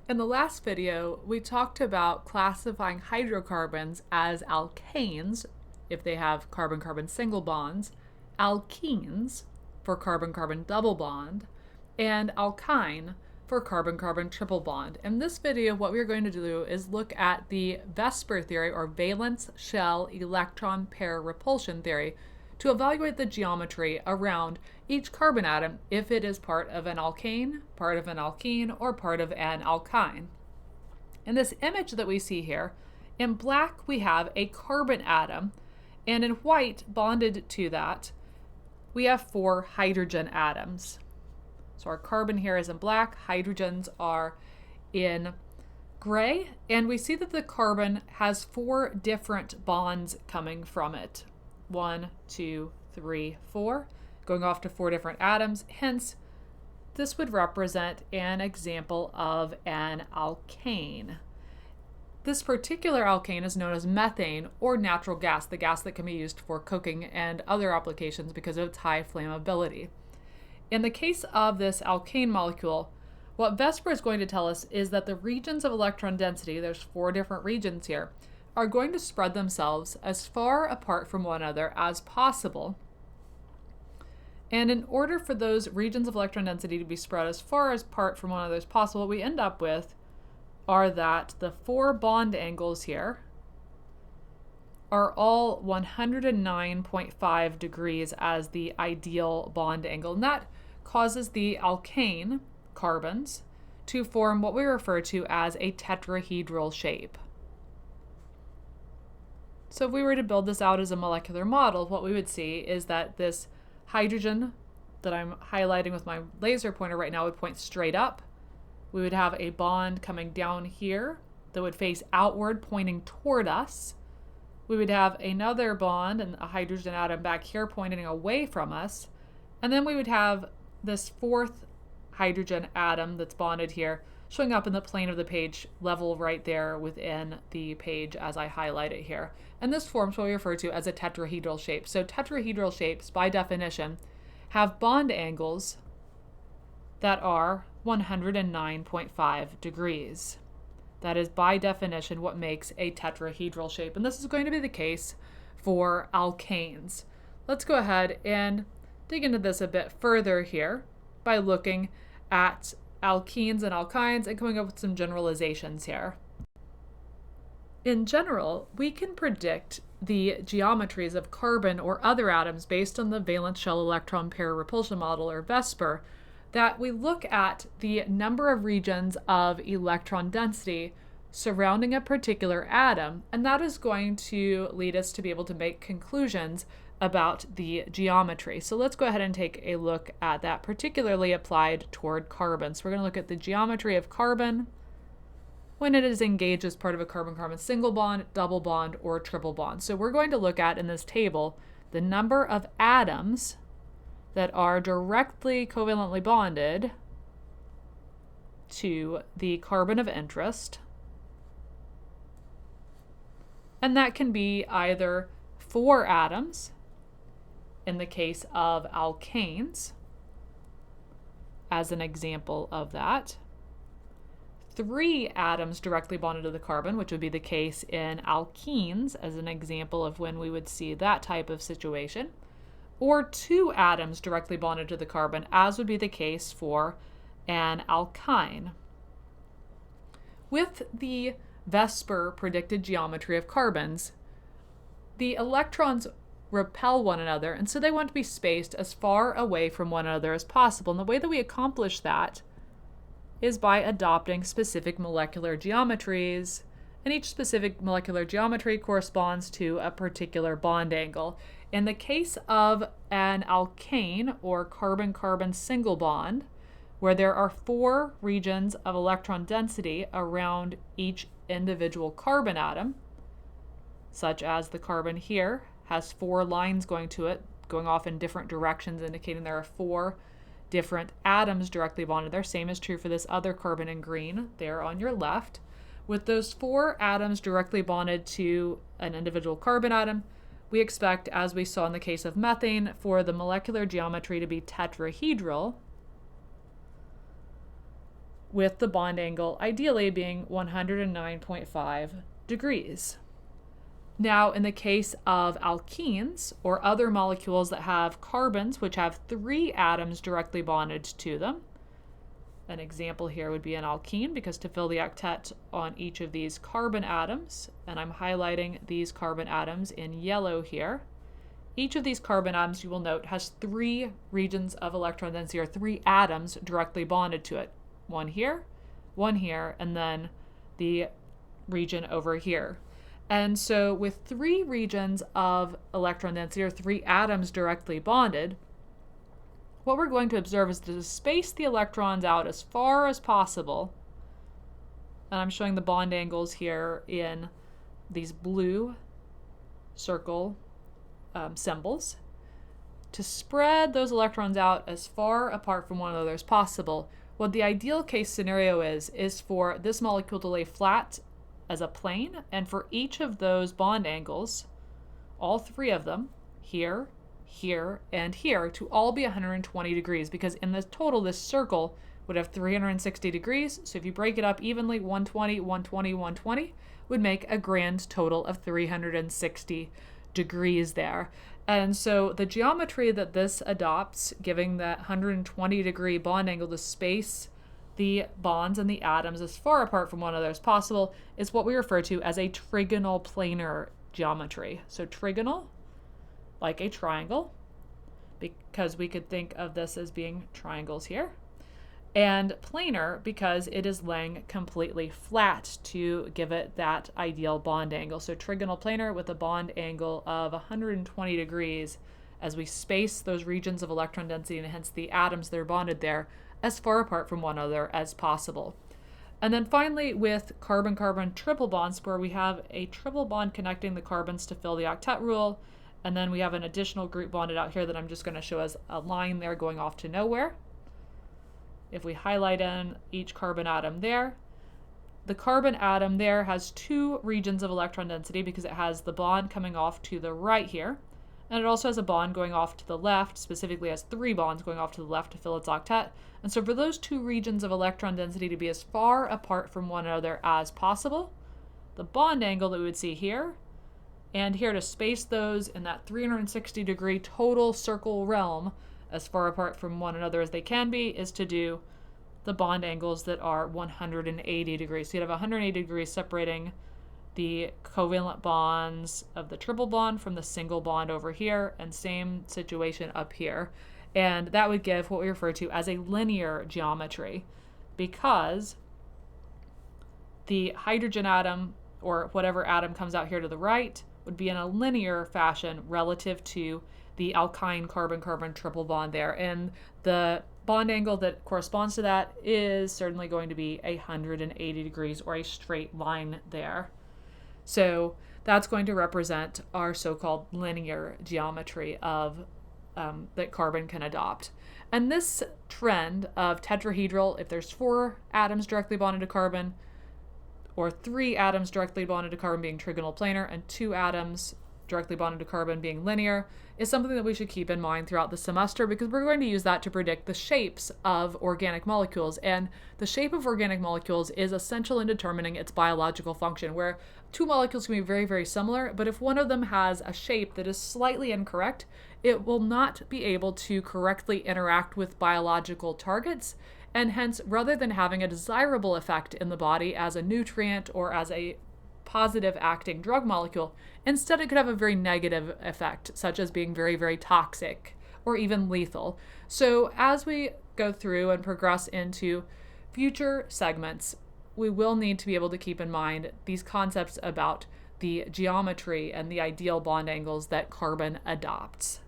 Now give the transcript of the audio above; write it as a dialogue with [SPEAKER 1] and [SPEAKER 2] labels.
[SPEAKER 1] In the last video, we talked about classifying hydrocarbons as alkanes if they have carbon-carbon single bonds, alkenes for carbon-carbon double bond, and alkyne for carbon-carbon triple bond. In this video, what we're going to do is look at the VSEPR theory, or valence shell electron pair repulsion theory, to evaluate the geometry around each carbon atom if it is part of an alkane, part of an alkene, or part of an alkyne. In this image that we see here, in black we have a carbon atom, and in white, bonded to that, we have 4 hydrogen atoms. So our carbon here is in black, hydrogens are in gray, and we see that the carbon has 4 different bonds coming from it. 1, 2, 3, 4, going off to 4 different atoms. Hence, this would represent an example of an alkane. This particular alkane is known as methane, or natural gas, the gas that can be used for cooking and other applications because of its high flammability. In the case of this alkane molecule, what VSEPR is going to tell us is that the regions of electron density, there's 4 different regions here, are going to spread themselves as far apart from one another as possible. And in order for those regions of electron density to be spread as far apart from one another as possible, what we end up with are that the 4 bond angles here are all 109.5 degrees as the ideal bond angle. And that causes the alkane carbons to form what we refer to as a tetrahedral shape. So if we were to build this out as a molecular model, what we would see is that this hydrogen that I'm highlighting with my laser pointer right now would point straight up. We would have a bond coming down here that would face outward, pointing toward us. We would have another bond and a hydrogen atom back here pointing away from us. And then we would have this 4th hydrogen atom that's bonded here showing up in the plane of the page level right there within the page as I highlight it here. And this forms what we refer to as a tetrahedral shape. So tetrahedral shapes, by definition, have bond angles that are 109.5 degrees. That is, by definition, what makes a tetrahedral shape. And this is going to be the case for alkanes. Let's go ahead and dig into this a bit further here by looking at alkenes and alkynes and coming up with some generalizations here. In general, we can predict the geometries of carbon or other atoms based on the valence shell electron pair repulsion model, or VSEPR, that we look at the number of regions of electron density surrounding a particular atom, and that is going to lead us to be able to make conclusions about the geometry. So let's go ahead and take a look at that, particularly applied toward carbon. So we're going to look at the geometry of carbon when it is engaged as part of a carbon-carbon single bond, double bond, or triple bond. So we're going to look at, in this table, the number of atoms that are directly covalently bonded to the carbon of interest. And that can be either 4 atoms, in the case of alkanes, as an example of that, 3 atoms directly bonded to the carbon, which would be the case in alkenes, as an example of when we would see that type of situation, or 2 atoms directly bonded to the carbon, as would be the case for an alkyne. With the VSEPR predicted geometry of carbons, the electrons repel one another, and so they want to be spaced as far away from one another as possible. And the way that we accomplish that is by adopting specific molecular geometries, and each specific molecular geometry corresponds to a particular bond angle. In the case of an alkane, or carbon-carbon single bond, where there are 4 regions of electron density around each individual carbon atom, such as the carbon here has 4 lines going to it, going off in different directions, indicating there are 4 different atoms directly bonded there. Same is true for this other carbon in green there on your left. With those 4 atoms directly bonded to an individual carbon atom, we expect, as we saw in the case of methane, for the molecular geometry to be tetrahedral, with the bond angle ideally being 109.5 degrees. Now, in the case of alkenes or other molecules that have carbons which have 3 atoms directly bonded to them, an example here would be an alkene, because to fill the octet on each of these carbon atoms, and I'm highlighting these carbon atoms in yellow here, each of these carbon atoms, you will note, has 3 regions of electron density, or 3 atoms directly bonded to it. One here, and then the region over here. And so with 3 regions of electron density, or 3 atoms directly bonded, what we're going to observe is to space the electrons out as far as possible. And I'm showing the bond angles here in these blue circle symbols, to spread those electrons out as far apart from one another as possible. What the ideal case scenario is for this molecule to lay flat as a plane, and for each of those bond angles, all 3 of them, here, here, and here, to all be 120 degrees, because in the total, this circle would have 360 degrees. So if you break it up evenly, 120, 120, 120, would make a grand total of 360 degrees there. And so the geometry that this adopts, giving that 120 degree bond angle to space the bonds and the atoms as far apart from one another as possible, is what we refer to as a trigonal planar geometry. So trigonal, like a triangle, because we could think of this as being triangles here, and planar because it is laying completely flat to give it that ideal bond angle. So trigonal planar with a bond angle of 120 degrees as we space those regions of electron density, and hence the atoms that are bonded there, as far apart from one another as possible. And then finally, with carbon-carbon triple bonds, where we have a triple bond connecting the carbons to fill the octet rule, and then we have an additional group bonded out here that I'm just going to show as a line there going off to nowhere. If we highlight in each carbon atom there, the carbon atom there has 2 regions of electron density because it has the bond coming off to the right here, and it also has a bond going off to the left, specifically has 3 bonds going off to the left to fill its octet. And so for those 2 regions of electron density to be as far apart from one another as possible, the bond angle that we would see here and here to space those in that 360 degree total circle realm as far apart from one another as they can be, is to do the bond angles that are 180 degrees. So you'd have 180 degrees separating the covalent bonds of the triple bond from the single bond over here, and same situation up here. And that would give what we refer to as a linear geometry, because the hydrogen atom, or whatever atom comes out here to the right, would be in a linear fashion relative to the alkyne carbon-carbon triple bond there. And the bond angle that corresponds to that is certainly going to be 180 degrees, or a straight line there. So that's going to represent our so-called linear geometry of that carbon can adopt. And this trend of tetrahedral, if there's 4 atoms directly bonded to carbon, or 3 atoms directly bonded to carbon being trigonal planar, and 2 atoms directly bonded to carbon being linear, is something that we should keep in mind throughout the semester, because we're going to use that to predict the shapes of organic molecules. And the shape of organic molecules is essential in determining its biological function, where 2 molecules can be very, very similar, but if one of them has a shape that is slightly incorrect, it will not be able to correctly interact with biological targets, and hence, rather than having a desirable effect in the body as a nutrient or as a positive acting drug molecule, instead it could have a very negative effect, such as being very, very toxic or even lethal. So as we go through and progress into future segments, we will need to be able to keep in mind these concepts about the geometry and the ideal bond angles that carbon adopts.